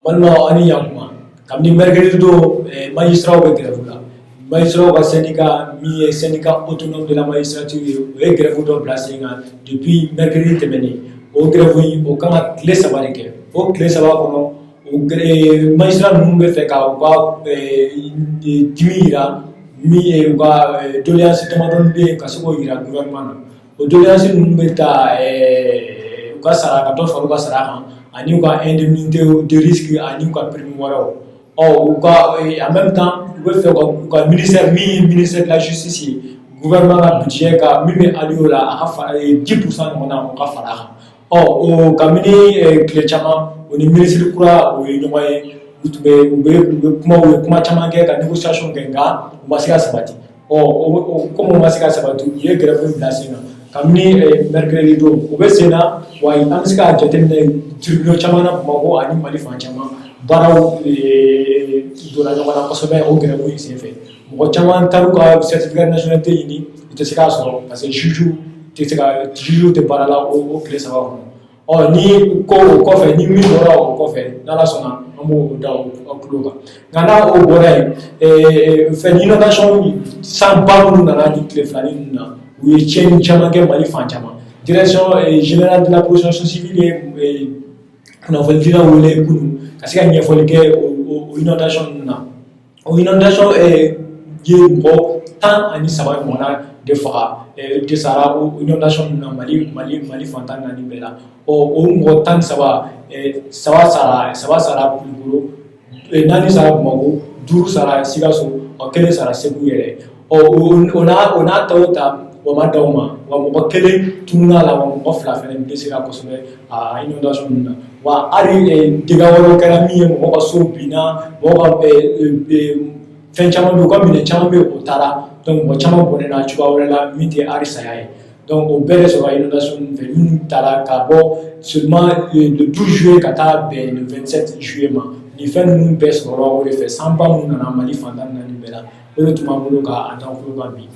walima ani yakuma kabini mercredi do magistrat bɛ grève la magistrat ka syndicat min ye syndicat autonome de la magistrature o ye grève dɔ bila sen kan depuis mercredi tɛmɛnen o grève in o kan ka tile 3 de kɛ o tile 3 kɔnɔ o magistrat ninnu bɛ fɛ ka u ka dimi yira min ye u ka doléance damadɔni bɛ yen ka se k'o yira gouvernement na o doléance ninnu bɛ taa u ka sara ka dɔ fara u ka sara kan ani u ka indemnité de risque ani u ka prime wɛrɛw u ka en même temps u bɛ fɛ u ka ministère min ye ministère de la justice ye gouvernement ka budget ka min bɛ alloué o la a ka fara 10% ɲɔgɔn na o ka fara a kan o kabini tile caman o ni ministre kura o ye ɲɔgɔn ye u bɛ kuma caman kɛ ka négociation kɛ nka u ma se ka sabati comme u ma se ka sabati u ye grève bila sen kan kabini mercredi don u bɛ sen na wa an bɛ se k'a jateminɛ tribunal caman na Bamakɔ ani Mali fan caman baaraw donna ɲɔgɔn na kosɛbɛ o grève in senfɛ mɔgɔ caman taar'u ka certificat de nationalité ɲini u tɛ se k'a sɔrɔ parce que juge tɛ baara la o tile 3 kɔnɔ ni ko o kɔfɛ ni min bɔra o kɔfɛ n'Ala sɔnna an b'o da o tulo kan nka n'a o bɔra yen fɛn inondation sanba minnu nana ni tile filani ninnu na u ye tiɲɛni caman kɛ Mali fan caman direction générale de la protection civile ye kunnafonidilaw wele kunun ka se ka ɲɛfɔli kɛ o inondation ninnu na o inondation ye mɔgɔ 13 ɲɔgɔnna de faga de sara o inondation ninnu na Mali fan 14 bɛɛ la o mɔgɔ 13 saba sara Kulukoro 4 sara Bamakɔ 5 sara Sikaso 1 sara Segu yɛrɛ o n'a ta o ta o ma d'aw ma wa mɔgɔ 1 tunun'a la wa mɔgɔ 2 fɛnɛ dɛsɛra kosɛbɛ a inondation ninnu na wa hali dégâts wɛrɛw kɛra min ye mɔgɔ ka so binna mɔgɔ ka fɛn caman bɛ yen u ka minɛn caman bɛ yen o taara donc mɔgɔ caman bɔnɛna cogoya wɛrɛ la min tɛ hali saya ye donc o bɛɛ de sɔrɔ inondation ninnu fɛ minnu taara ka bɔ seulement le 12 juillet ka taa bɛn le 27 juillet ma nin fɛn ninnu bɛɛ sɔrɔla o de fɛ sanba minnu nana Mali fan 14 bɛɛ la o de tun b'an bolo k'a da o kulo kan bi.